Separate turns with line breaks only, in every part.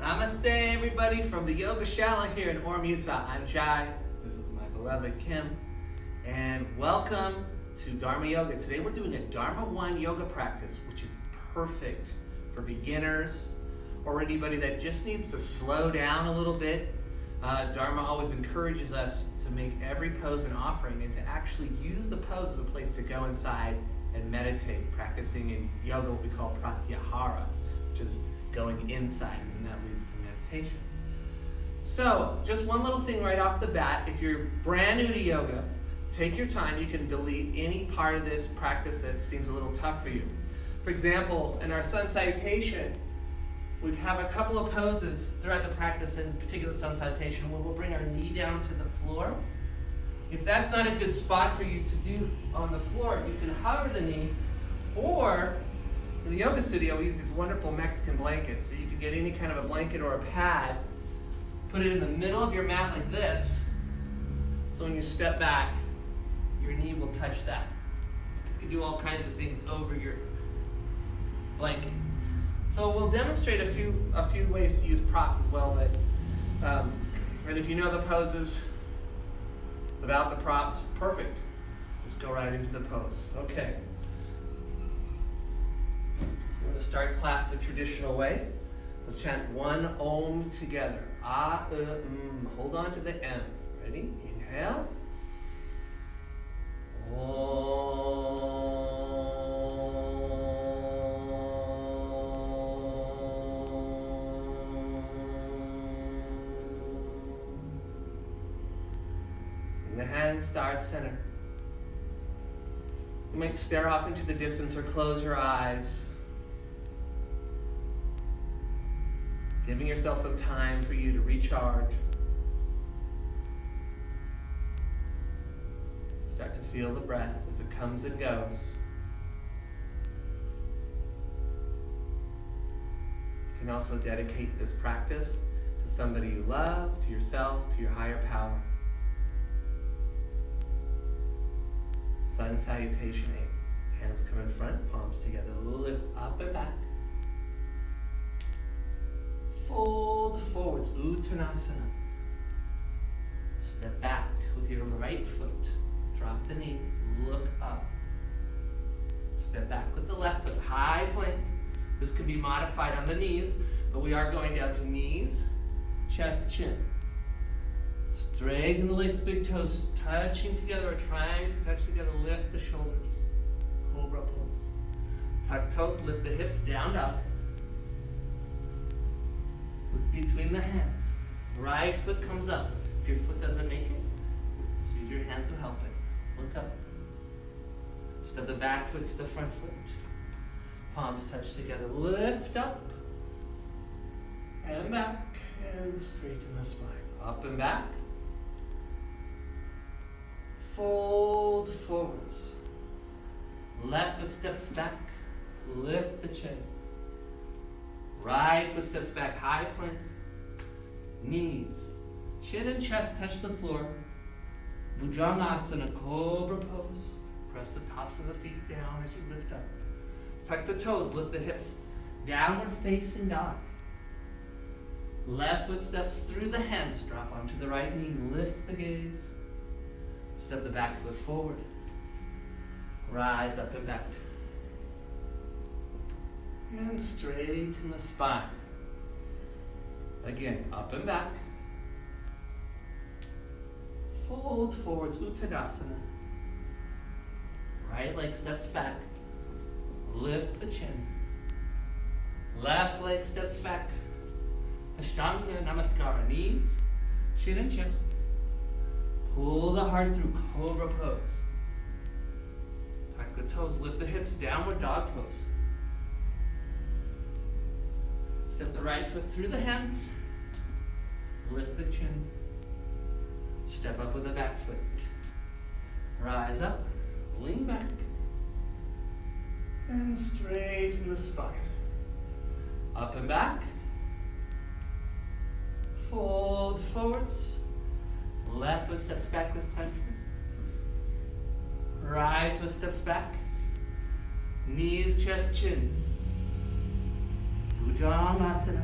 Namaste, everybody, from the Yoga Shala here in Orem, Utah. I'm Jai. This is my beloved Kim. And welcome to Dharma Yoga. Today we're doing a Dharma 1 yoga practice, which is perfect for beginners or anybody that just needs to slow down a little bit. Dharma always encourages us to make every pose an offering and to actually use the pose as a place to go inside and meditate, practicing in yoga what we call pratyahara, which is going inside, and then that leads to meditation. So, just one little thing right off the bat. If you're brand new to yoga, take your time. You can delete any part of this practice that seems a little tough for you. For example, in our sun salutation, we have a couple of poses throughout the practice, in particular sun salutation, where we'll bring our knee down to the floor. If that's not a good spot for you to do on the floor, you can hover the knee, or in the yoga studio, we use these wonderful Mexican blankets, but you can get any kind of a blanket or a pad, put it in the middle of your mat like this, so when you step back, your knee will touch that. You can do all kinds of things over your blanket. So we'll demonstrate a few ways to use props as well, but and if you know the poses without the props, perfect. Just go right into the pose. Okay. We're going to start class the traditional way. We'll chant one Om together. Hold on to the M. Ready? Inhale. Om. And the hand starts center. You might stare off into the distance or close your eyes, giving yourself some time for you to recharge. Start to feel the breath as it comes and goes. You can also dedicate this practice to somebody you love, to yourself, to your higher power. Sun salutation 8. Hands come in front, palms together, lift up and back. Fold forwards, Uttanasana. Step back with your right foot. Drop the knee, look up. Step back with the left foot, high plank. This can be modified on the knees, but we are going down to knees, chest, chin. Straighten the legs, big toes, touching together or trying to touch together. Lift the shoulders, cobra pose. Tuck toes, lift the hips down, up. Look between the hands. Right foot comes up. If your foot doesn't make it, use your hand to help it. Look up. Step the back foot to the front foot. Palms touch together. Lift up. And back. And straighten the spine. Up and back. Fold forwards. Left foot steps back. Lift the chin. Right foot steps back, high plank. Knees, chin and chest touch the floor. Bhujangasana, cobra pose. Press the tops of the feet down as you lift up. Tuck the toes, lift the hips. Downward facing dog. Left foot steps through the hands, drop onto the right knee, lift the gaze. Step the back foot forward. Rise up and back. And straighten the spine. Again, up and back. Fold forwards, Uttanasana. Right leg steps back. Lift the chin. Left leg steps back. Ashtanga Namaskara. Knees, chin and chest. Pull the heart through, cobra pose. Tuck the toes, lift the hips, downward dog pose. Step the right foot through the hands. Lift the chin. Step up with the back foot. Rise up. Lean back. And straighten the spine. Up and back. Fold forwards. Left foot steps back this time. Right foot steps back. Knees, chest, chin. Bhujangasana.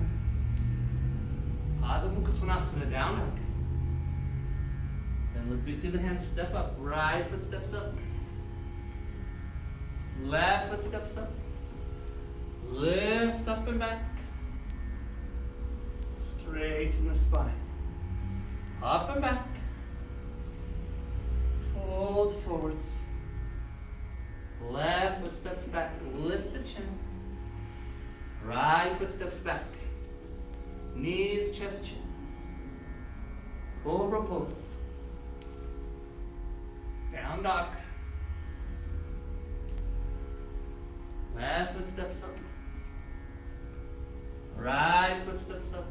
Adho Mukha Svanasana, down dog. Then look between the hands, step up. Right foot steps up. Left foot steps up. Lift up and back. Straighten the spine. Up and back. Fold forwards. Left foot steps back. Lift the chin. Right foot steps back. Knees, chest, chin. Cobra pose. Down dog. Left foot steps up. Right foot steps up.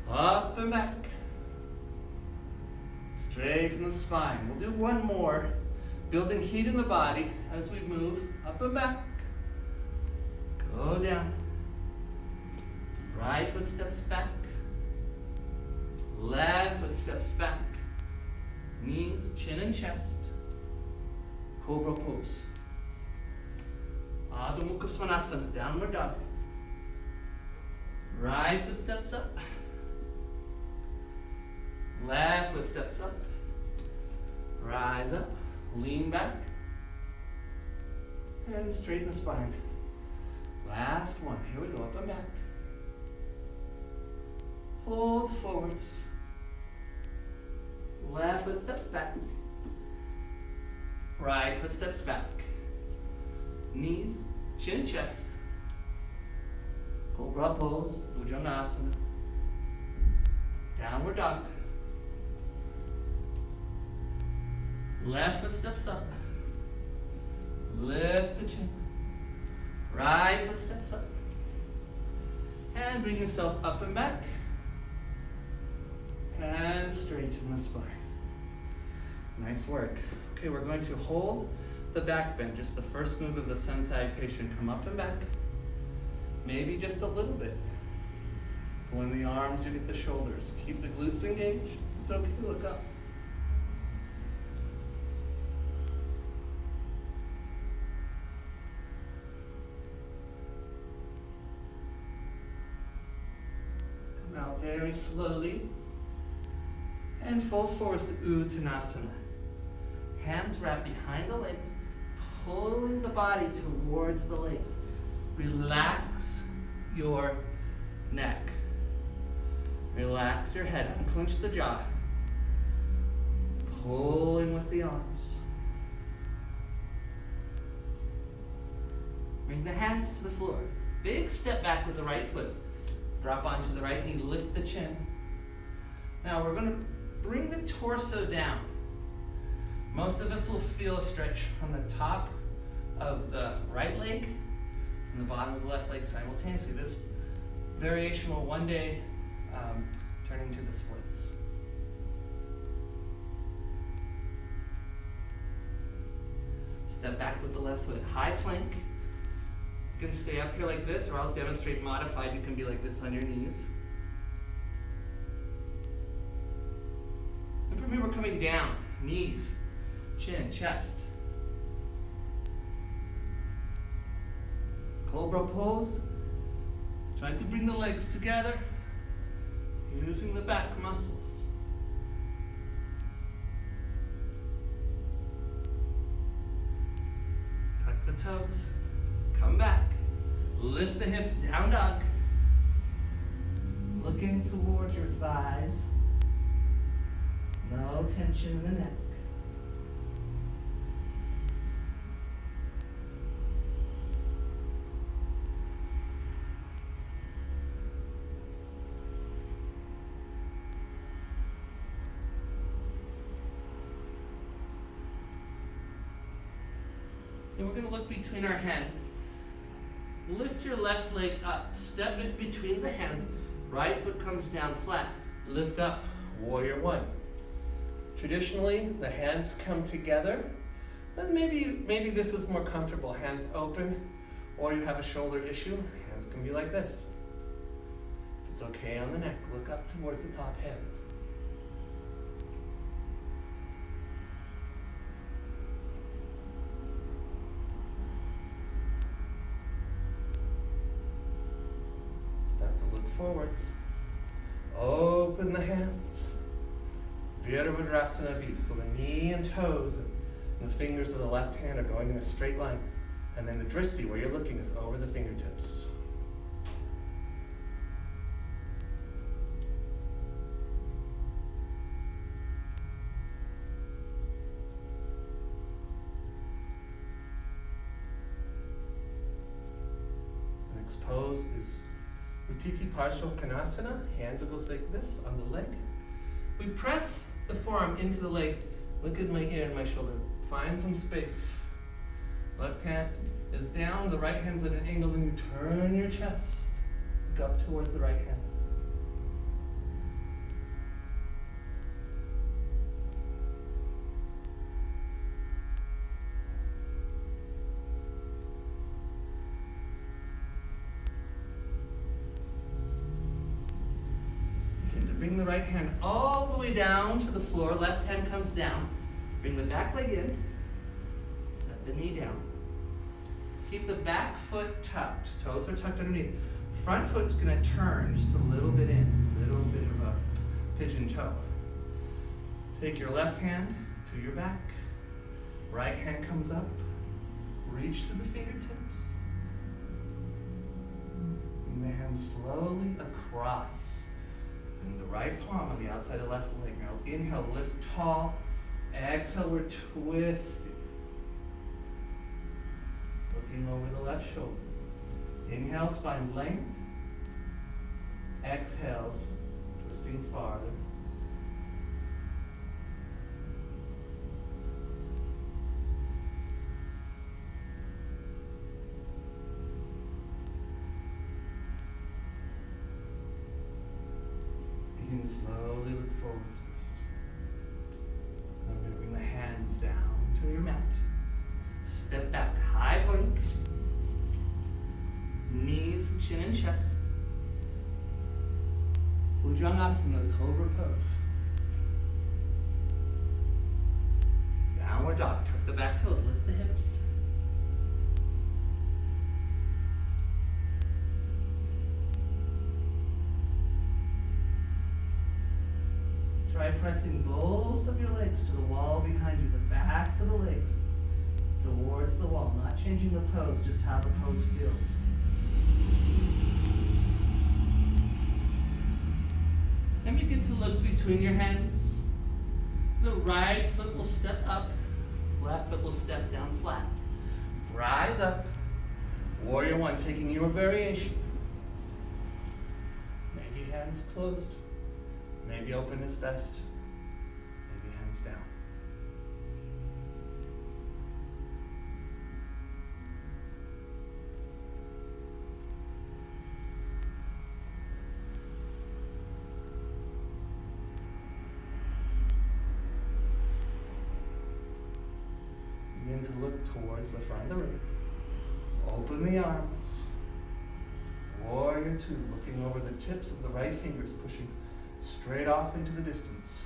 Up and back. Straighten the spine. We'll do one more. Building heat in the body as we move up and back. Go down. Right foot steps back. Left foot steps back. Knees, chin and chest. Cobra pose. Adho Mukha Svanasana, downward dog. Right foot steps up. Left foot steps up. Rise up. Lean back. And straighten the spine. Last one. Here we go. Up and back. Fold forwards. Left foot steps back. Right foot steps back. Knees, chin, chest. Cobra pose, Bhujangasana. Downward dog. Left foot steps up. Lift the chin. Right foot steps up. And bring yourself up and back. And straighten the spine. Nice work. Okay, we're going to hold the back bend, just the first move of the sun salutation. Come up and back. Maybe just a little bit. Pulling the arms, you get the shoulders. Keep the glutes engaged. It's okay to look up. Come out very slowly. And fold forwards to Uttanasana. Hands wrap behind the legs, pulling the body towards the legs. Relax your neck. Relax your head, unclench the jaw. Pulling with the arms. Bring the hands to the floor. Big step back with the right foot. Drop onto the right knee, lift the chin. Now we're going to bring the torso down. Most of us will feel a stretch from the top of the right leg and the bottom of the left leg simultaneously. This variation will one day turn into the splits. Step back with the left foot. High flank. You can stay up here like this, or I'll demonstrate modified. You can be like this on your knees. And from here we're coming down. Knees, chin, chest. Cobra pose. Trying to bring the legs together. Using the back muscles. Tuck the toes. Come back. Lift the hips, down dog. Looking towards your thighs. No tension in the neck. And we're going to look between our hands. Lift your left leg up. Step it between the hands. Right foot comes down flat. Lift up. Warrior one. Traditionally, the hands come together. But maybe this is more comfortable. Hands open, or you have a shoulder issue. Hands can be like this. It's okay on the neck. Look up towards the top head. Start to look forwards. Open the hands. Virabhadrasana B. So the knee and toes and the fingers of the left hand are going in a straight line. And then the dristi, where you're looking, is over the fingertips. The next pose is Uttiti Parshva Konasana. Hand goes like this on the leg. We press the forearm into the leg. Look at my ear and my shoulder. Find some space. Left hand is down, the right hand's at an angle, then you turn your chest. Look up towards the right hand. Begin to bring the right hand all the way down to the floor. Left hand comes down. Bring the back leg in. Set the knee down. Keep the back foot tucked. Toes are tucked underneath. Front foot's going to turn just a little bit in. A little bit of a pigeon toe. Take your left hand to your back. Right hand comes up. Reach to the fingertips. Bring the hand slowly across. Bring the right palm on the outside of the left leg. Now inhale, lift tall. Exhale, we're twisting. Looking over the left shoulder. Inhales, find length. Exhales, twisting farther. Begin to slowly look forwards first. I'm going to bring the hands down to your mat. Step back, high plank. Knees, chin and chest. Bhujangasana, cobra pose. Downward dog, tuck the back toes, lift the hips. Try pressing both of your legs to the wall behind you, the backs of the legs towards the wall, not changing the pose, just how the pose feels. And begin to look between your hands. The right foot will step up, left foot will step down flat. Rise up, warrior one, taking your variation. Maybe hands closed, maybe open is best, maybe hands down. Begin to look towards the front of the room. Open the arms. Warrior two, looking over the tips of the right fingers, pushing straight off into the distance.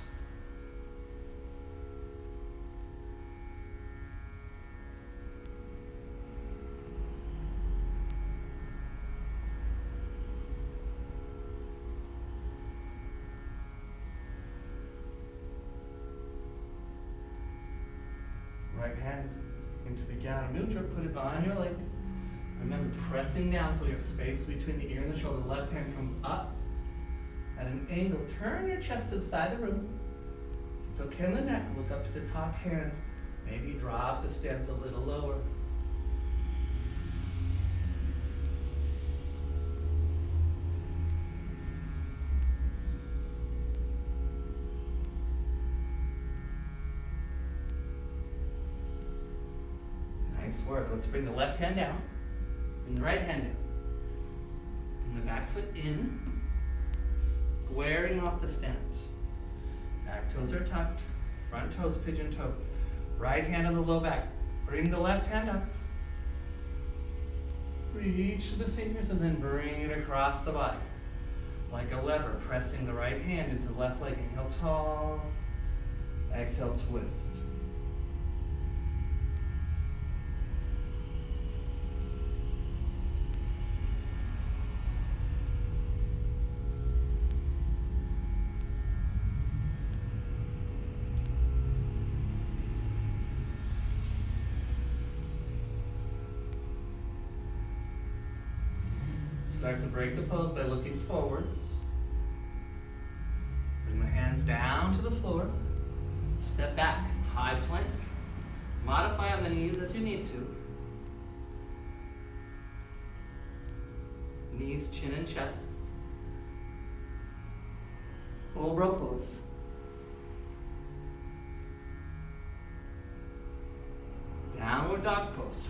Right hand into the Jnana Mudra, put it on your leg. Remember, pressing down so you have space between the ear and the shoulder. Left hand comes up at an angle. Turn your chest to the side of the room. It's okay on the neck. Look up to the top hand. Maybe drop the stance a little lower. Nice work. Let's bring the left hand down. Bring the right hand down. Bring the back foot in. Squaring off the stance. Back toes are tucked. Front toes pigeon toe. Right hand on the low back. Bring the left hand up. Reach the fingers and then bring it across the body. Like a lever, pressing the right hand into the left leg. Inhale tall. Exhale twist. Start to break the pose by looking forwards. Bring the hands down to the floor. Step back, high plank. Modify on the knees as you need to. Knees, chin, and chest. Cobra pose. Downward dog pose.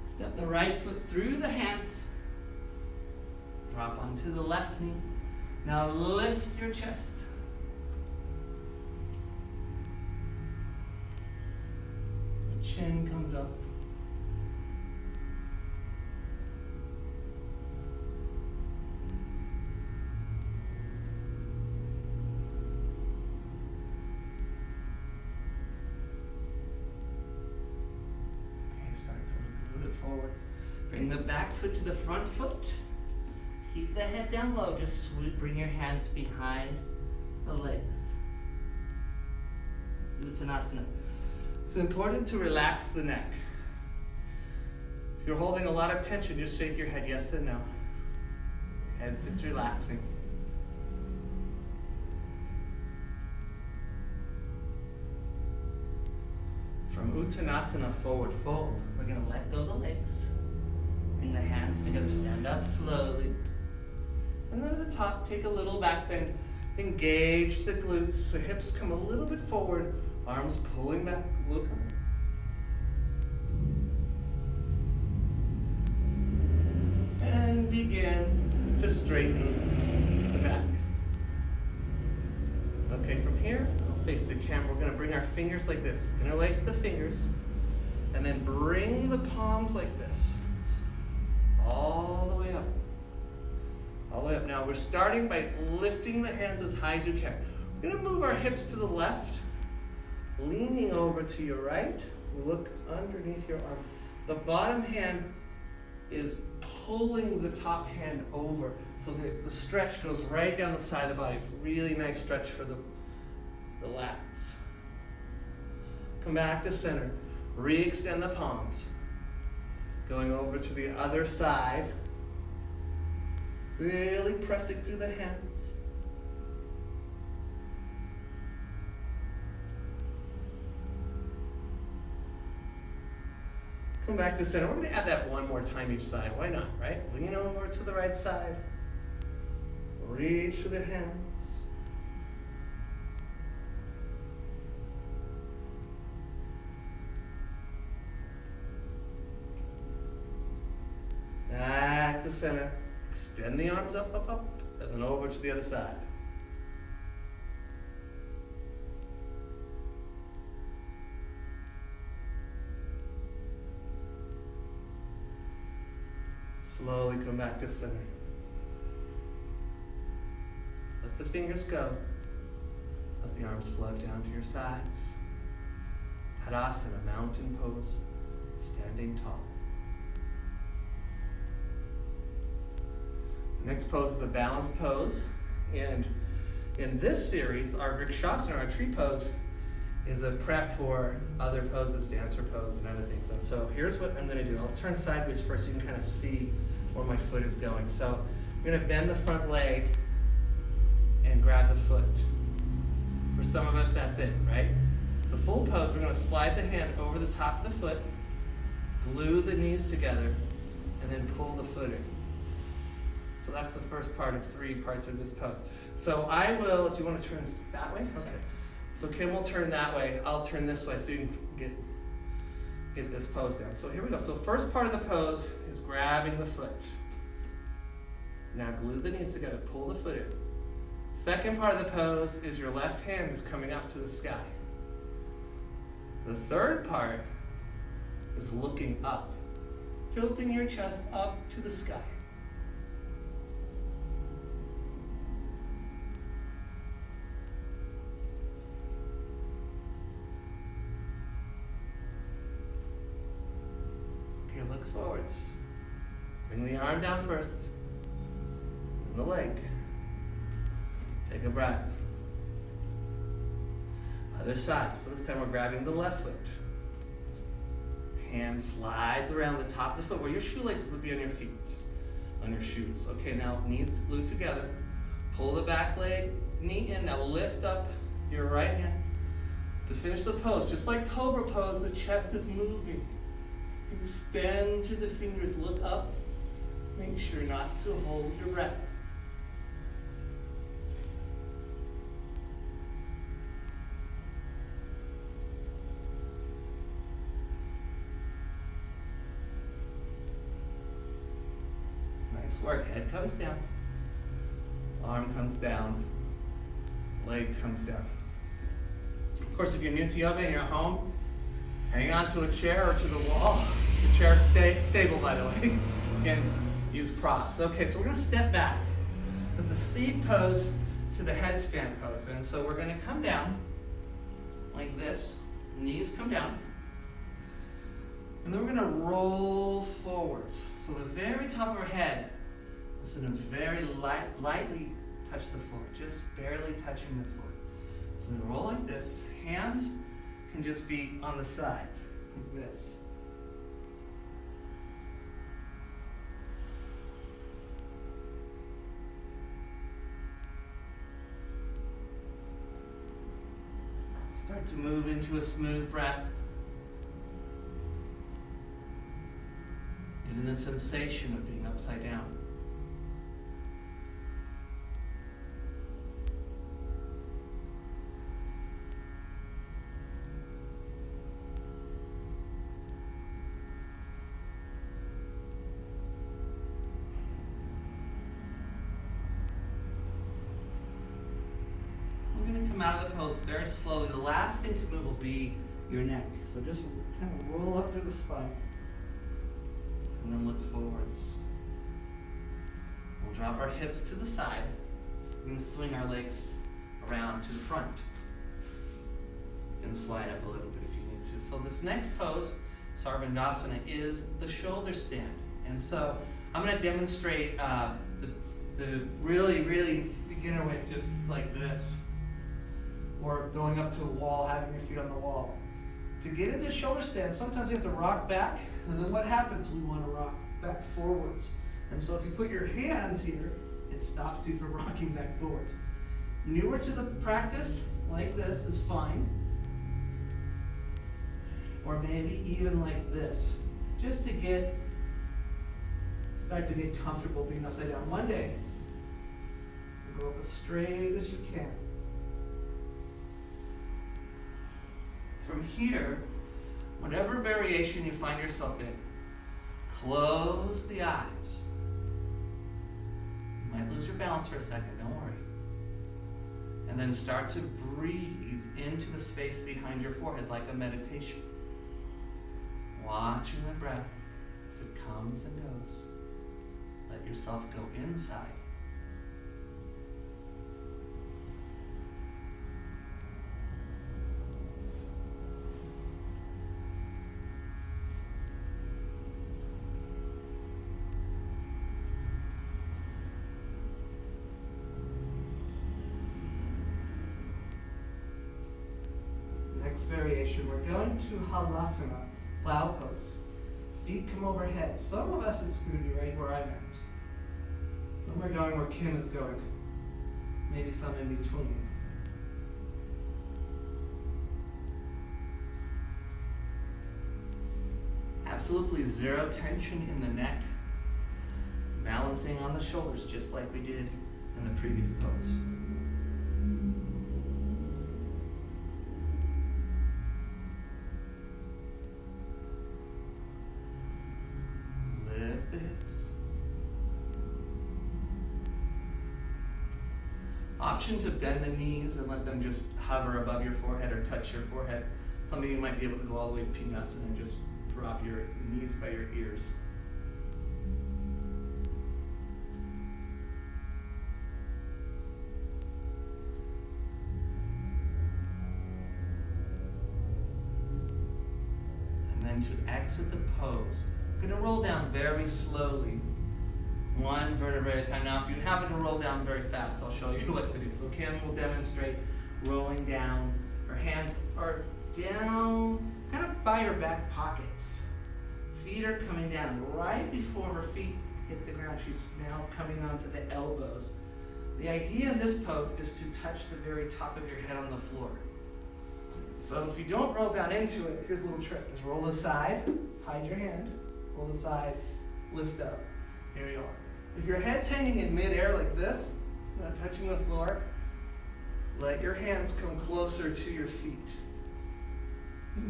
Step the right foot through the hands. Drop onto the left knee. Now lift your chest. So chin comes up. Forwards. Bring the back foot to the front foot. Keep the head down low. Just bring your hands behind the legs. Uttanasana. It's important to relax the neck. If you're holding a lot of tension, just shake your head yes and no. Head's just relaxing. From Uttanasana, forward fold, we're going to let go of the legs. Bring the hands together, stand up slowly. And then at the top, take a little back bend. Engage the glutes, the hips come a little bit forward, arms pulling back, look up. And begin to straighten the back. Okay, from here, face the camera. We're going to bring our fingers like this. Interlace the fingers. And then bring the palms like this. All the way up. All the way up. Now we're starting by lifting the hands as high as you can. We're going to move our hips to the left. Leaning over to your right. Look underneath your arm. The bottom hand is pulling the top hand over. So the stretch goes right down the side of the body. It's a really nice stretch for the lats. Come back to center. Re-extend the palms. Going over to the other side. Really pressing through the hands. Come back to center. We're going to add that one more time each side. Why not, right? Lean over to the right side. Reach for the hands. Back to center. Extend the arms up, up, up, and then over to the other side. Slowly come back to center. Let the fingers go. Let the arms float down to your sides. Tadasana, mountain pose, standing tall. The next pose is the balance pose. And in this series, our Vrikshasana, our tree pose, is a prep for other poses, dancer pose, and other things. And so here's what I'm going to do. I'll turn sideways first so you can kind of see where my foot is going. So I'm going to bend the front leg and grab the foot. For some of us, that's it, right? The full pose, we're going to slide the hand over the top of the foot, glue the knees together, and then pull the foot in. So that's the first part of 3 parts of this pose. So I will, do you want to turn this that way? Okay. So Kim will turn that way, I'll turn this way so you can get this pose down. So here we go. So first part of the pose is grabbing the foot. Now glue the knees together, pull the foot in. Second part of the pose is your left hand is coming up to the sky. The third part is looking up, tilting your chest up to the sky. Look forwards. Bring the arm down first, and the leg. Take a breath. Other side. So this time we're grabbing the left foot. Hand slides around the top of the foot where your shoelaces would be on your feet, on your shoes. Okay, now knees glued together. Pull the back leg, knee in. Now lift up your right hand to finish the pose. Just like cobra pose, the chest is moving. Extend through the fingers, look up. Make sure not to hold your breath. Nice work. Head comes down. Arm comes down. Leg comes down. Of course, if you're new to yoga and you're at home, hang on to a chair or to the wall. The chair is stable, by the way. You can use props. Okay, so we're going to step back. There's the seat pose to the headstand pose. And so we're going to come down like this. Knees come down. And then we're going to roll forwards. So the very top of our head is going to very lightly touch the floor, just barely touching the floor. So we roll like this. Hands can just be on the sides, like this. Start to move into a smooth breath. And then the sensation of being upside down. Come out of the pose very slowly. The last thing to move will be your neck. So just kind of roll up through the spine. And then look forwards. We'll drop our hips to the side. We're going to swing our legs around to the front. And slide up a little bit if you need to. So this next pose, Sarvangasana, is the shoulder stand. And so I'm going to demonstrate the really, really beginner ways, just like this. Or going up to a wall, having your feet on the wall. To get into shoulder stand, sometimes you have to rock back, and then what happens? We want to rock back forwards. And so if you put your hands here, it stops you from rocking back forwards. Newer to the practice, like this is fine. Or maybe even like this, just to start to get comfortable being upside down. One day, go up as straight as you can. From here, whatever variation you find yourself in, close the eyes. You might lose your balance for a second, don't worry. And then start to breathe into the space behind your forehead like a meditation. Watching the breath as it comes and goes. Let yourself go inside. Variation. We're going to Halasana, plow pose. Feet come overhead. Some of us it's going to be right where I'm at. Some are going where Kim is going. Maybe some in between. Absolutely zero tension in the neck. Balancing on the shoulders just like we did in the previous pose. The hips. Option to bend the knees and let them just hover above your forehead or touch your forehead. Some of you might be able to go all the way to Pinasana and just drop your knees by your ears. And then to exit the pose, I'm going to roll down very slowly, one vertebrae at a time. Now, if you happen to roll down very fast, I'll show you what to do. So Kim will demonstrate rolling down. Her hands are down, kind of by her back pockets. feet are coming down. Right before her feet hit the ground, she's now coming onto the elbows. The idea in this pose is to touch the very top of your head on the floor. So if you don't roll down into it, here's a little trick. Just roll aside, hide your hand, roll aside, lift up. Here you are. If your head's hanging in midair like this, it's not touching the floor, let your hands come closer to your feet.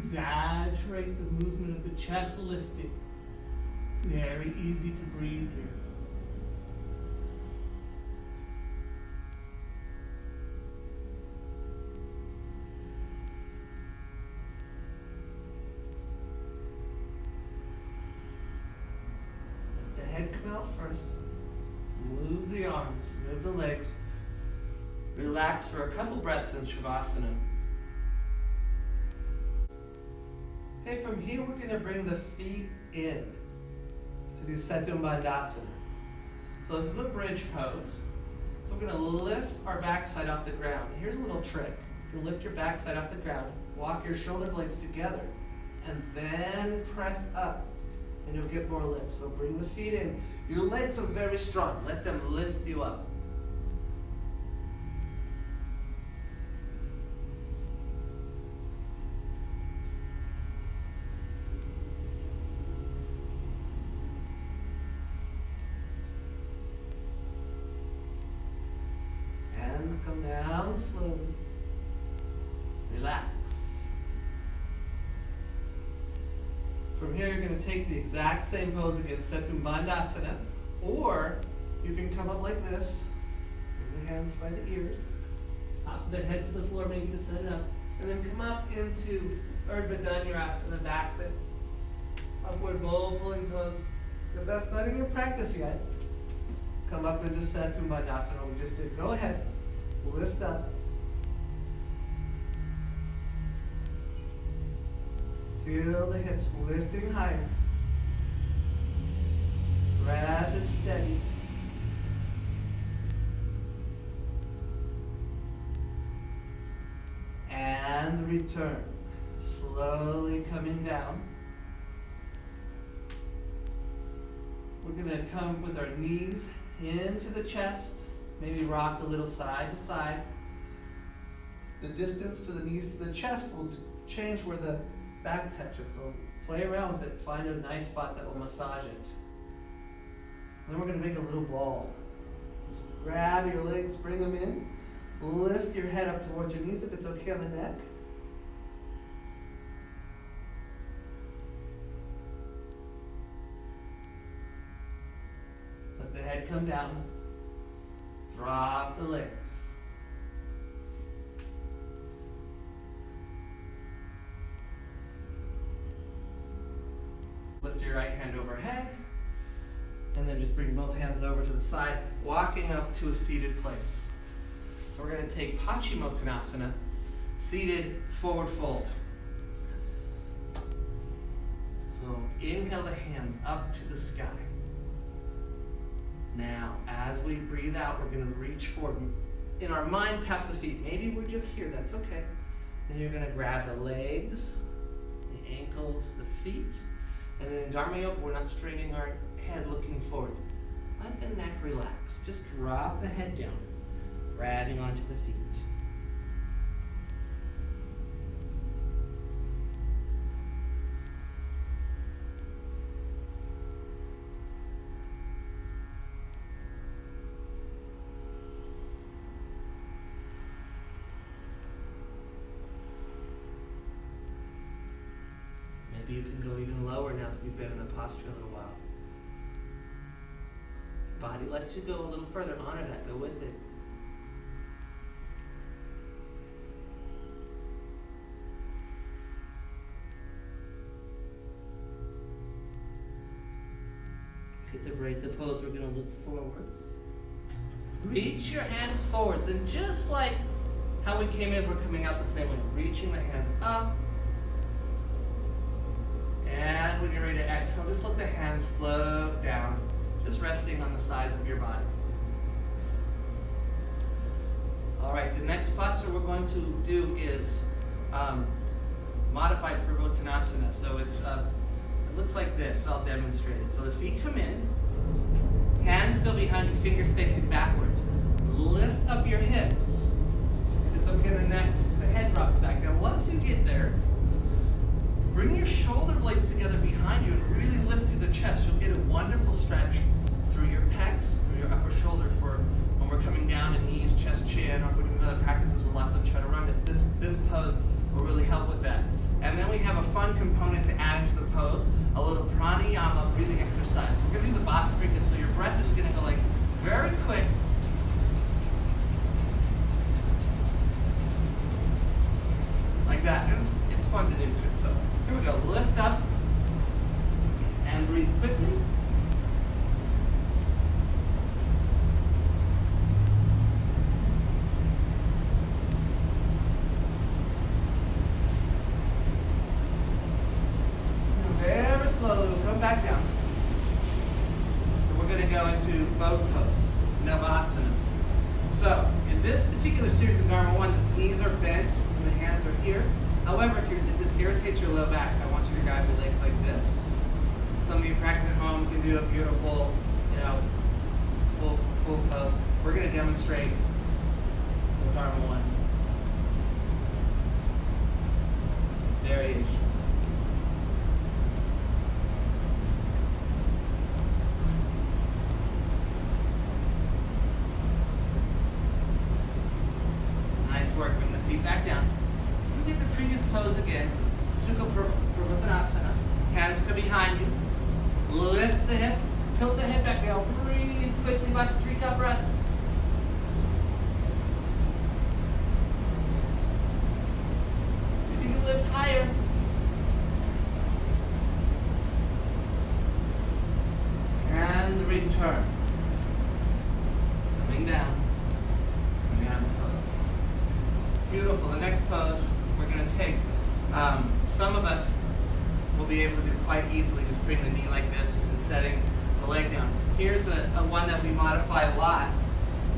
Exaggerate the movement of the chest lifted. Very easy to breathe here.
Let the head come out first. Move the arms, move the legs. Relax for a couple breaths in Shavasana. Okay, from here we're going to bring the feet in to do Setu Bandhasana. So this is a bridge pose. So we're going to lift our backside off the ground. Here's a little trick. You lift your backside off the ground, walk your shoulder blades together, and then press up, and you'll get more lift. So bring the feet in. Your legs are very strong. Let them lift you up. And come down slowly. Relax. From here, you're going to take the exact same pose again, Setu Bandhasana, or you can come up like this, bring the hands by the ears, pop the head to the floor, maybe to set it up, and then come up into Urdhva Dhanurasana, back bend, upward bowl pulling pose. If that's not in your practice yet, come up into Setu Bandhasana, we just did. Go ahead, lift up. Feel the hips lifting higher. Breath is steady. And return. Slowly coming down. We're going to come with our knees into the chest. Maybe rock a little side to side. The distance to the knees to the chest will change where the back touches, so play around with it. Find a nice spot that will massage it. Then we're going to make a little ball. Just grab your legs, bring them in. Lift your head up towards your knees if it's okay on the neck. Let the head come down. Drop the legs. Lift your right hand overhead, and then just bring both hands over to the side, walking up to a seated place. So we're going to take Paschimottanasana, seated forward fold. So inhale the hands up to the sky. Now, as we breathe out, we're going to reach forward. In our mind, past the feet. Maybe we're just here, that's okay. Then you're going to grab the legs, the ankles, the feet. And then in Dharma Yoga, we're not straining our head looking forward. Let the neck relax. Just drop the head down, grabbing onto the feet. Maybe you can go even lower now that we've been in the posture a little while. Body lets you go a little further. Honor that. Go with it. Okay, to break the pose, we're going to look forwards. Reach your hands forwards. And just like how we came in, we're coming out the same way. Reaching the hands up. And when you're ready to exhale, just let the hands float down, just resting on the sides of your body. All right, the next posture we're going to do is modified Purvottanasana. So it looks looks like this. I'll demonstrate it. So the feet come in, hands go behind you, fingers facing backwards. Lift up your hips. If it's okay, the head drops back. Now once you get there, bring your shoulder blades together behind you and really lift through the chest. You'll get a wonderful stretch through your pecs, through your upper shoulder for when we're coming down to knees, chest, chin, or if we're doing other practices with lots of chaturangas. This pose will really help with that. And then we have a fun component to add into the pose, a little pranayama breathing exercise. We're going to do the Bhastrika, so your breath is going to go like very quick. Like that. And it's fun to do too. So here we go. Lift up and breathe quickly. Very slowly, we'll come back down. And we're going to go into boat pose, Navasana. So in this particular series of Dharma 1, the knees are bent and the hands are here. However, if this irritates your low back, I want you to guide your legs like this. Some of you practice at home can do a beautiful, full pose. We're going to demonstrate the Dharma 1 variation. Nice work. Bring the feet back down. We take the previous pose again. Sukha Purvattanasana. Hands come behind you. Lift the hips. Tilt the head back down. Breathe quickly. Bhastrika breath. See if you can lift higher. And return. Coming down. Coming out of pose. Beautiful. The next pose we're going to take, some of us will be able to do quite easily, just bring the knee like this and setting the leg down. Here's a one that we modify a lot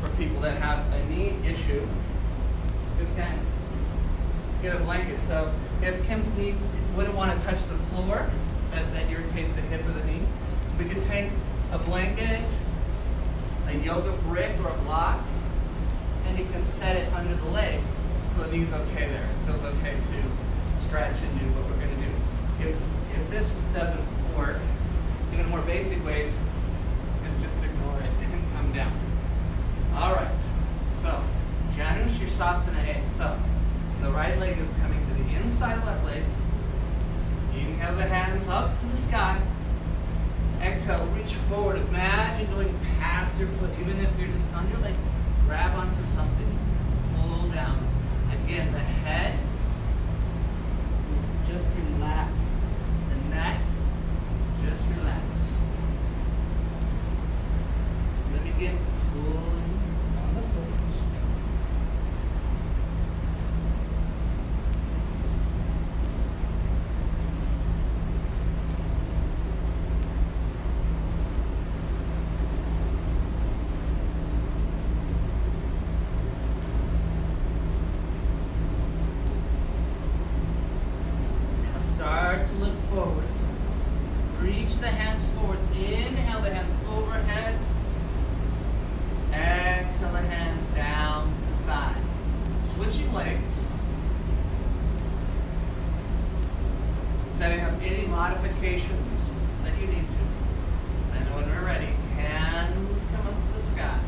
for people that have a knee issue. You can get a blanket. So if Kim's knee wouldn't want to touch the floor, that irritates the hip or the knee, we can take a blanket, a yoga brick or a block, and you can set it under the leg. So the knee's okay there. It feels okay to stretch and do what we're going to do. If this doesn't work, in a more basic way, is just ignore it and come down. All right. So Janu Shirsasana A. So the right leg is coming to the inside of the left leg. Inhale the hands up to the sky. Exhale, reach forward. Imagine going past your foot, even if you're just on your leg. Grab onto something. Pull down. Again, the head will just relax. The neck, just relax. Then begin pulling on the foot. Start to look forwards. Reach the hands forwards. Inhale the hands overhead. Exhale the hands down to the side. Switching legs. Setting up any modifications that you need to. And when we're ready, hands come up to the sky.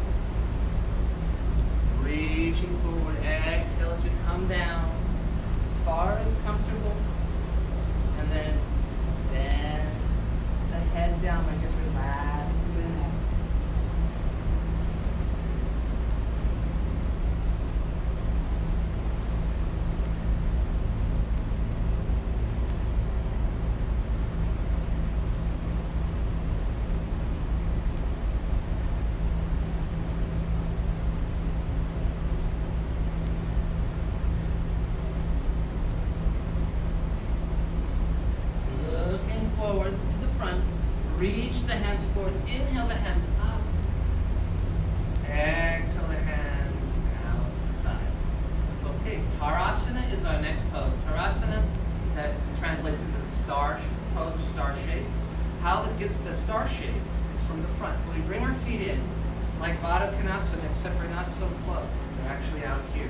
Reaching forward. Exhale as you come down as far as comfortable. And then bend the head down by just relaxing the neck. Forwards to the front. Reach the hands forwards. Inhale the hands up. Exhale the hands down to the sides. Okay, Tarasana is our next pose. Tarasana, that translates into the star pose, or star shape. How it gets the star shape is from the front. So we bring our feet in, like Baddha Konasana, except we're not so close. They're actually out here.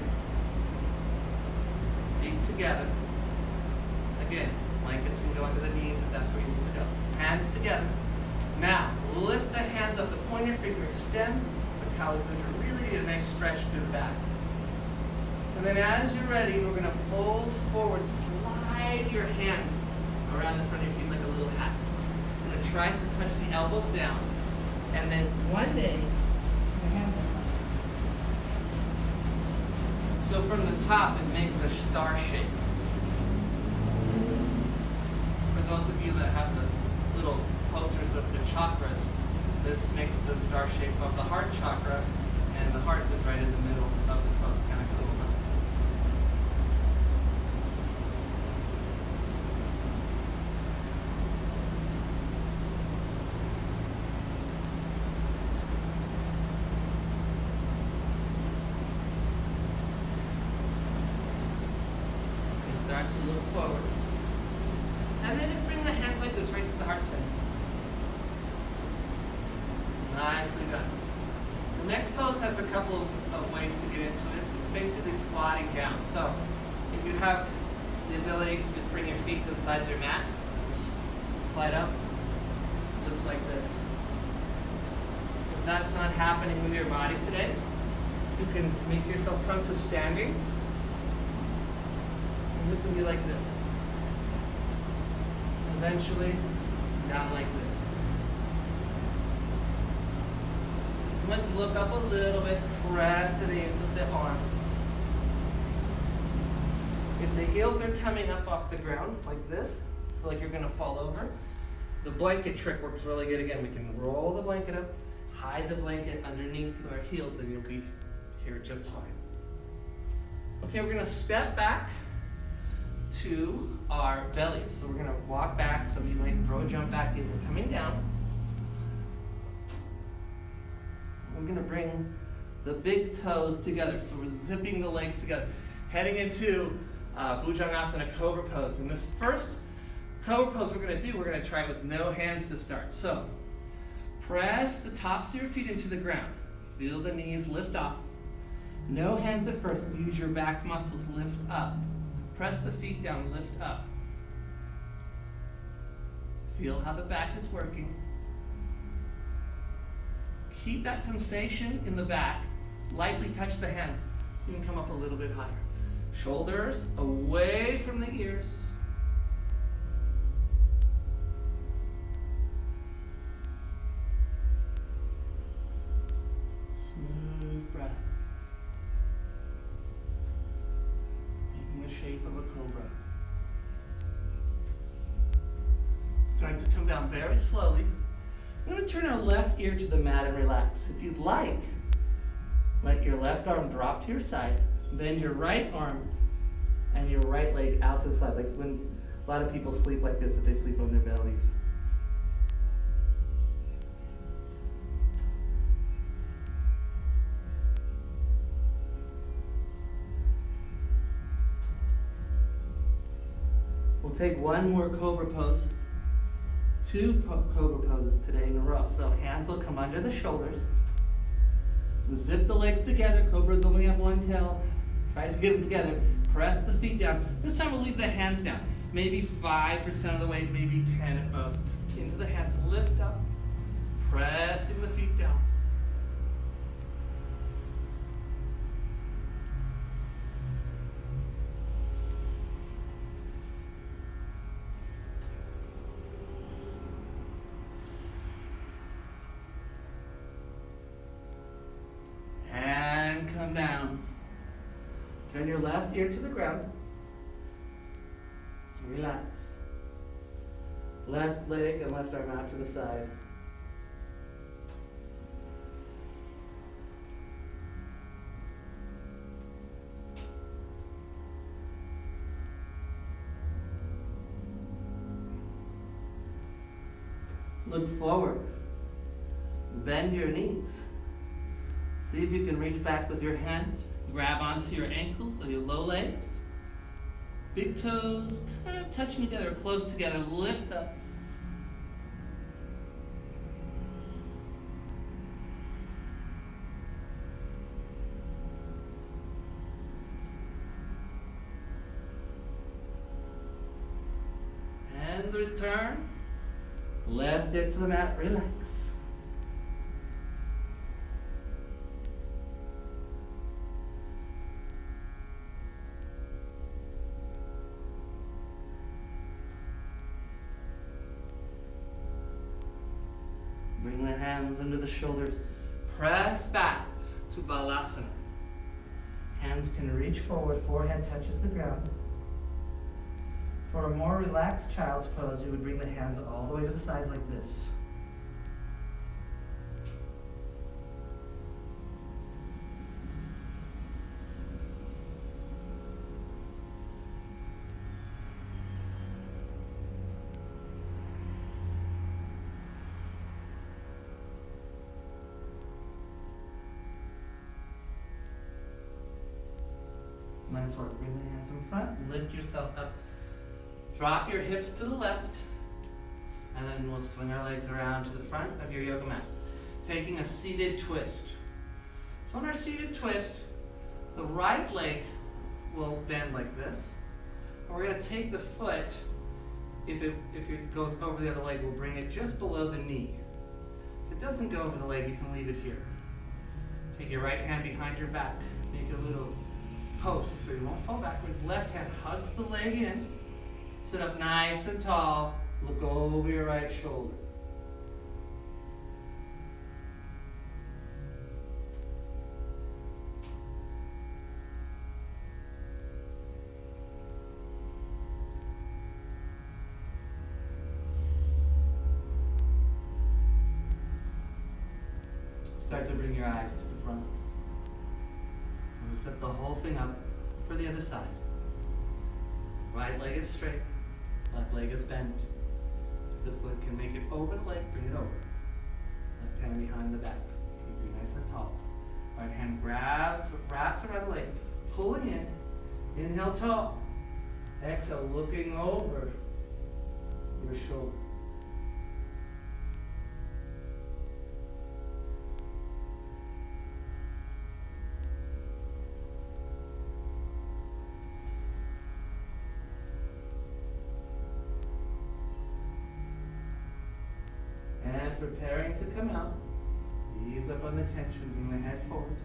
Feet together. Again, blankets can go under the knees if that's where you need to go. Hands together. Now, lift the hands up. The pointer finger extends. This is the Kali Mudra. Really get a nice stretch through the back. And then as you're ready, we're going to fold forward, slide your hands around the front of your feet like a little hat. We're going to try to touch the elbows down. And then one day, your hands will come. So from the top, it makes a star shape. For those of you that have the little posters of the chakras, this makes the star shape of the heart chakra, and the heart is right in the middle of the pose, kind of cool. Start to look forward. And then just bring the hands like this right to the heart center. Nicely done. The next pose has a couple of ways to get into it. It's basically squatting down. So if you have the ability to just bring your feet to the sides of your mat, just slide up, it looks like this. If that's not happening with your body today, you can make yourself come to standing. And it can be like this. Eventually, down like this. You want to look up a little bit, press the knees with the arms. If the heels are coming up off the ground, like this, feel like you're going to fall over, the blanket trick works really good. Again, we can roll the blanket up, hide the blanket underneath our heels, and you'll be here just fine. Okay, we're going to step back to our bellies. So we're going to walk back. Some of you might throw a jump back in. We're coming down. We're going to bring the big toes together. So we're zipping the legs together. Heading into Bhujangasana Cobra pose. And this first Cobra pose we're going to do, we're going to try with no hands to start. So press the tops of your feet into the ground. Feel the knees lift off. No hands at first. Use your back muscles, lift up. Press the feet down, lift up. Feel how the back is working. Keep that sensation in the back. Lightly touch the hands so you can come up a little bit higher. Shoulders away from the ears. Smooth breath. Making the shape of a cobra. Starting to come down very slowly. I'm going to turn our left ear to the mat and relax. If you'd like, let your left arm drop to your side. Bend your right arm and your right leg out to the side. Like when a lot of people sleep like this if they sleep on their bellies. We'll take one more cobra pose. Two cobra poses today in a row. So hands will come under the shoulders. Zip the legs together. Cobras only have one tail. Try to get them together. Press the feet down. This time we'll leave the hands down. Maybe 5% of the weight, maybe 10 at most. Into the hands. Lift up. Pressing the feet down. Come down. Turn your left ear to the ground. Relax. Left leg and left arm out to the side. Look forwards. Bend your knees. See if you can reach back with your hands. Grab onto your ankles, so your low legs.
Big toes kind of touching together, close together. Lift up. And return. Left ear to the mat, relax. Bring the hands under the shoulders. Press back to Balasana. Hands can reach forward, forehead touches the ground. For a more relaxed child's pose, you would bring the hands all the way to the sides like this. Nice work. Bring the hands in front. Lift yourself up. Drop your hips to the left. And then we'll swing our legs around to the front of your yoga mat. Taking a seated twist. So in our seated twist, the right leg will bend like this. And we're going to take the foot, if it goes over the other leg, we'll bring it just below the knee. If it doesn't go over the leg, you can leave it here. Take your right hand behind your back. Make a little post so you won't fall backwards. Left hand hugs the leg in. Sit up nice and tall. Look over your right shoulder. Start to bring your eyes to the front. We'll set the whole thing up for the other side. Right leg is straight, left leg is bent. If the foot can make it over the leg, bring it over. Left hand behind the back. Keep you nice and tall. Right hand wraps around the legs, pulling in. Inhale tall. Exhale, looking over your shoulder. Preparing to come out. Ease up on the tension, bring the head forwards.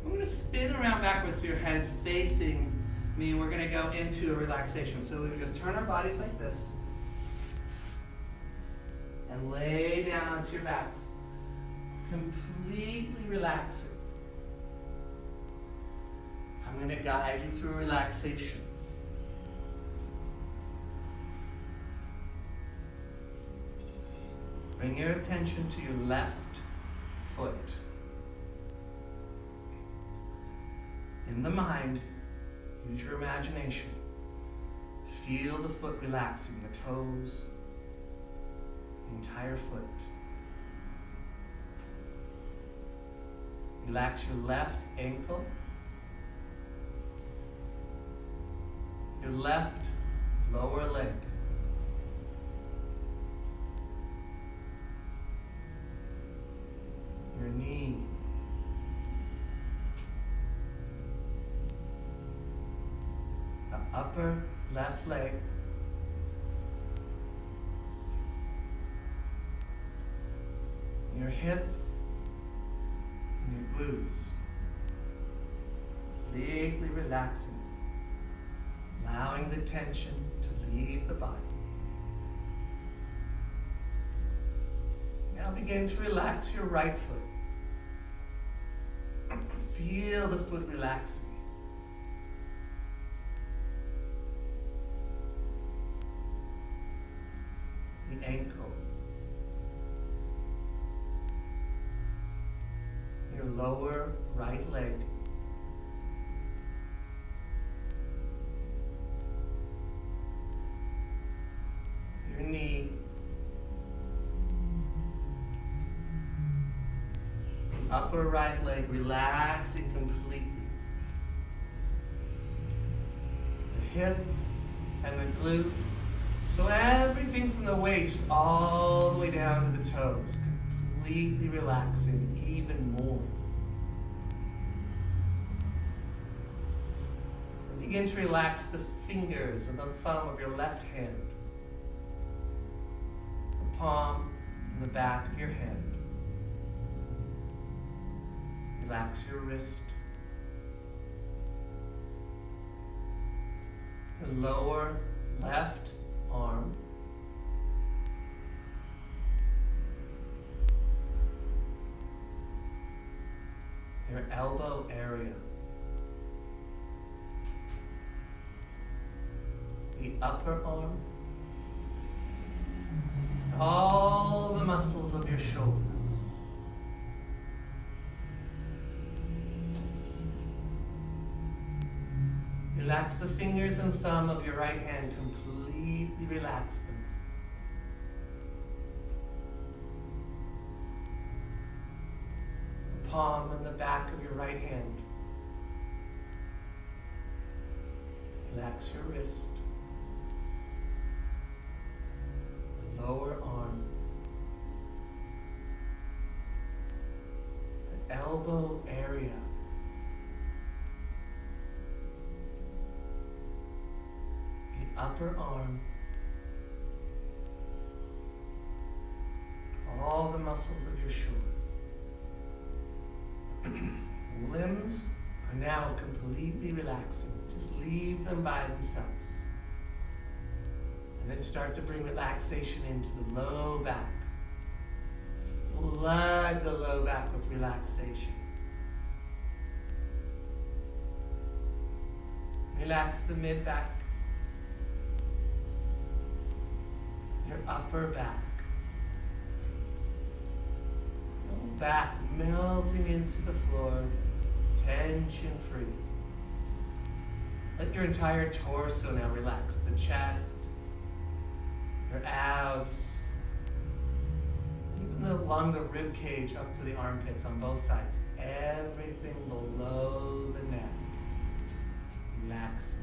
We're going to spin around backwards so your head is facing me. We're going to go into a relaxation. So we just turn our bodies like this and lay down onto your back. Completely relaxing. I'm going to guide you through relaxation. Bring your attention to your left foot. In the mind, use your imagination. Feel the foot relaxing, the toes, the entire foot. Relax your left ankle, your left lower leg. Your knee, the upper left leg, your hip, and your glutes. Completely relaxing, allowing the tension to leave the body. Now begin to relax your right foot. Feel the foot relaxing. The ankle. Your lower right leg. Your knee. Upper right leg relaxing completely. The hip,
and the glute. So everything from the waist all the way down to the toes, completely relaxing even more. And begin to relax the fingers of the thumb of your left hand, the palm and the back of your hand. Relax your wrist, your lower left arm, your elbow area, the upper arm, all the muscles of your shoulder. Relax the fingers and thumb of your right hand, completely relax them. The palm and the back of your right hand. Relax your wrist. The lower arm. The elbow area. Upper arm, all the muscles of your shoulder. The limbs are now completely relaxing. Just leave them by themselves. And then start to bring relaxation into the low back. Flood the low back with relaxation. Relax the mid back. Your upper back. Your back melting into the floor, tension free. Let your entire torso now relax. The chest, your abs, even along the rib cage up to the armpits on both sides. Everything below the neck. Relaxing.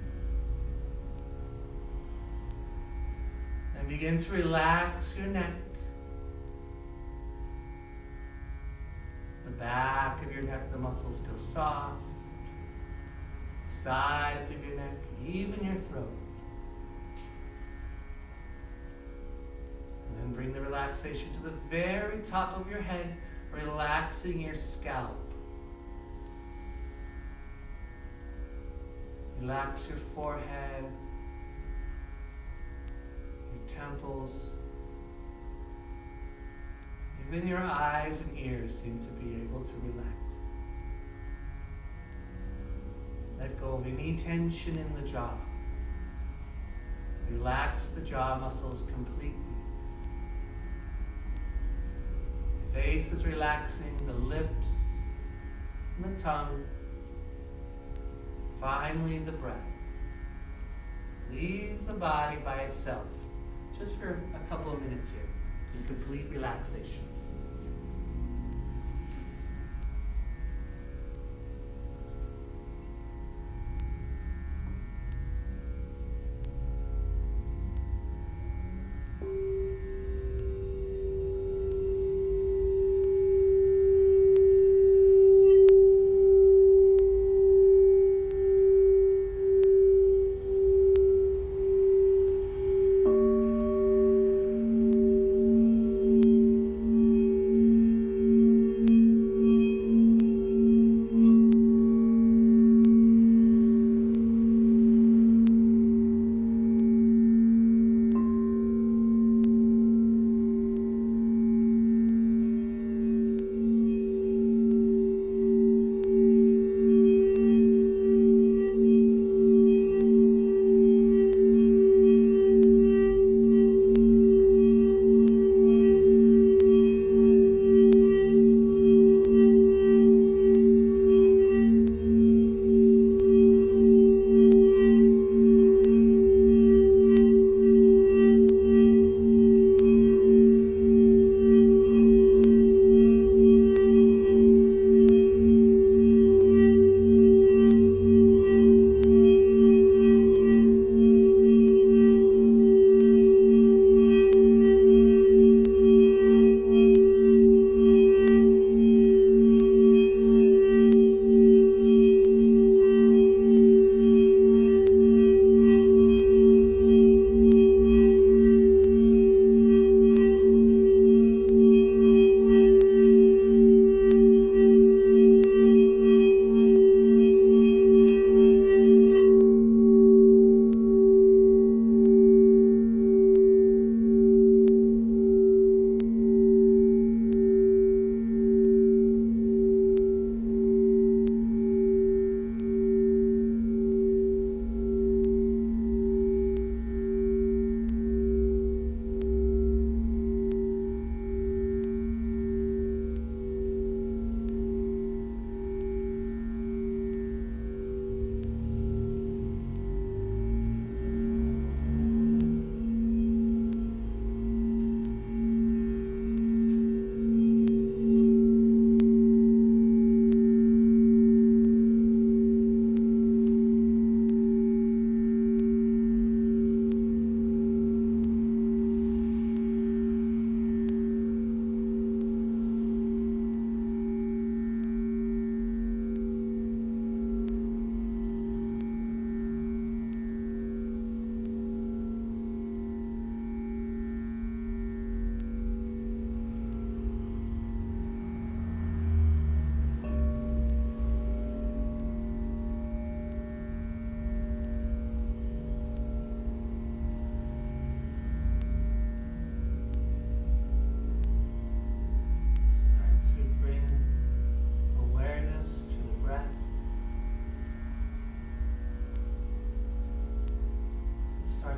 And begin to relax your neck. The back of your neck, the muscles go soft. Sides of your neck, even your throat. And then bring the relaxation to the very top of your head, relaxing your scalp. Relax your forehead, temples. Even your eyes and ears seem to be able to relax. Let go of any tension in the jaw. Relax the jaw muscles completely. The face is relaxing, the lips and the tongue. Finally, the breath. Leave the body by itself. Just for a couple of minutes here, in complete relaxation.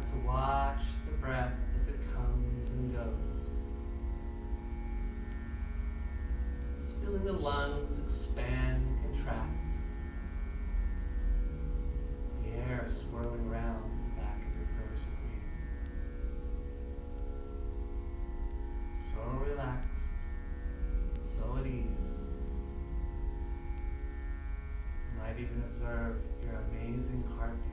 start to watch the breath as it comes and goes. Just feeling the lungs expand and contract. The air swirling around the back of your throat as you breathe. So relaxed, so at ease. You might even observe your amazing heartbeat.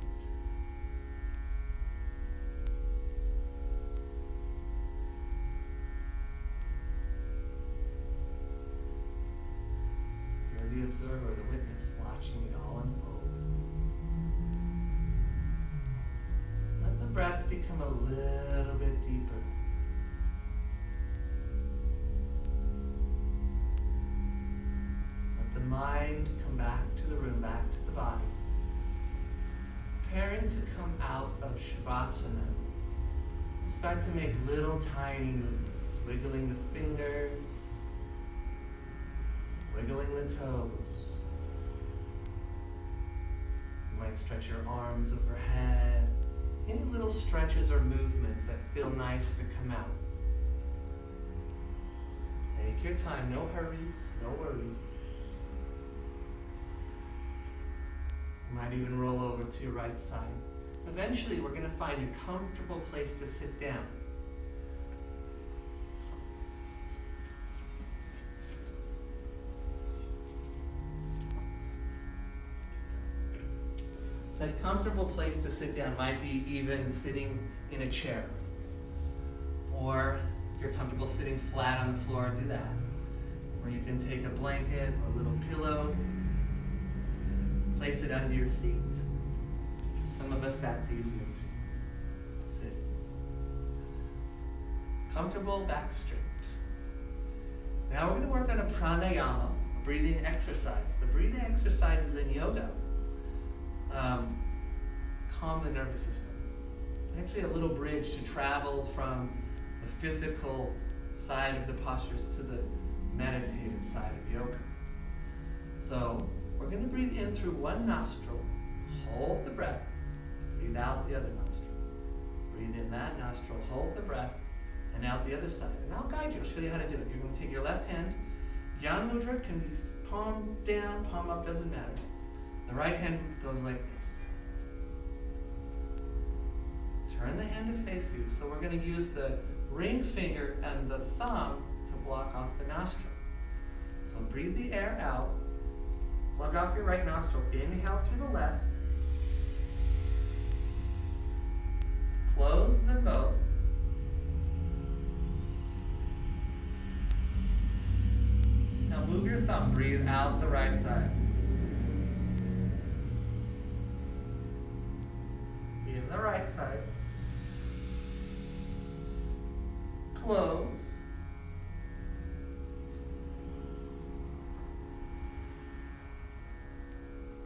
You're the observer, the witness, watching it all unfold. Let the breath become a little bit deeper. Let the mind come back to the room, back to the body. Preparing to come out of Shavasana. Start to make little tiny movements, wiggling the fingers, wiggling the toes. You might stretch your arms overhead. Any little stretches or movements that feel nice to come out. Take your time, no hurries, no worries. You might even roll over to your right side. Eventually, we're going to find a comfortable place to sit down. That comfortable place to sit down might be even sitting in a chair. Or if you're comfortable sitting flat on the floor, do that. Or you can take a blanket or a little pillow, place it under your seat. For some of us, that's easier to sit. Comfortable, back straight. Now we're going to work on a pranayama, a breathing exercise. The breathing exercises in yoga calm the nervous system. Actually, a little bridge to travel from the physical side of the postures to the meditative side of yoga. So we're going to breathe in through one nostril, hold the breath, breathe out the other nostril. Breathe in that nostril, hold the breath, and out the other side. And I'll guide you, I'll show you how to do it. You're going to take your left hand. Jnana Mudra can be palm down, palm up, doesn't matter. The right hand goes like this. Turn the hand to face you. So we're going to use the ring finger and the thumb to block off the nostril. So breathe the air out. Plug off your right nostril. Inhale through the left. Close them both. Now move your thumb. Breathe out the right side. In the right side. Close.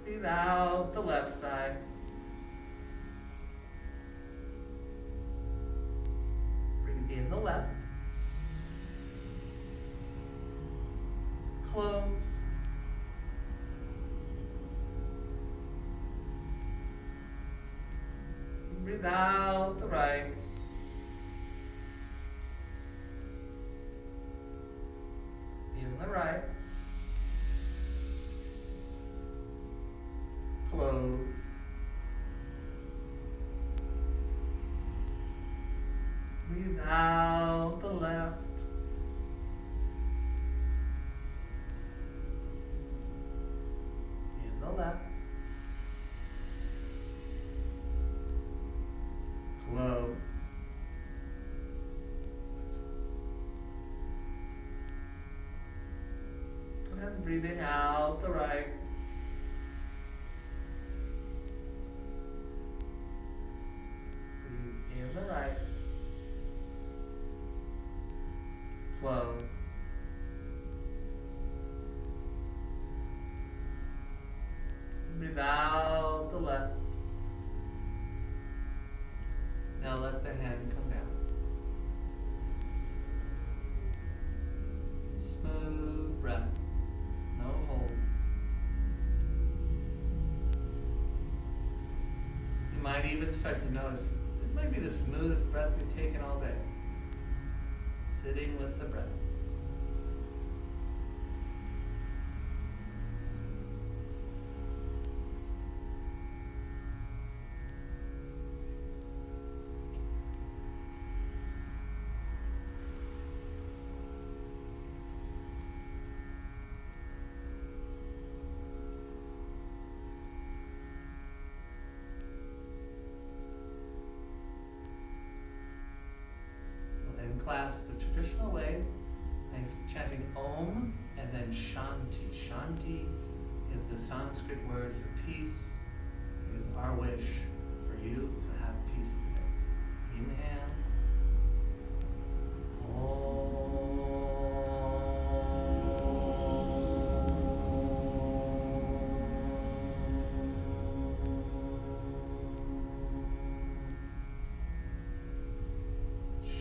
Breathe out the left side. Breathe in the left. Close. Breathe out the right. In the right. Close. Breathe out the left. In the left. Close. And breathing out the right. Breathe in the right. Close. Breathe out the left. Now let the hand come down. Smooth breath. No holds. You might even start to notice it might could be the smoothest breath we've taken all day. Sitting with the breath. In class, the traditional way, thanks chanting Om and then Shanti. Shanti is the Sanskrit word for peace. It is our wish for you to have peace today. Inhale.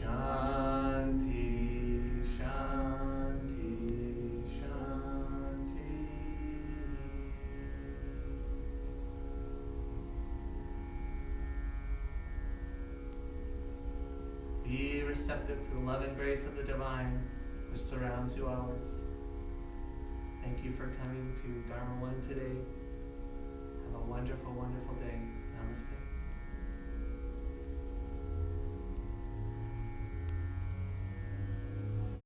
Shanti, Shanti, Shanti. Be receptive to the love and grace of the divine which surrounds you always. Thank you for coming to Dharma 1 today. Have a wonderful, wonderful day. Namaste.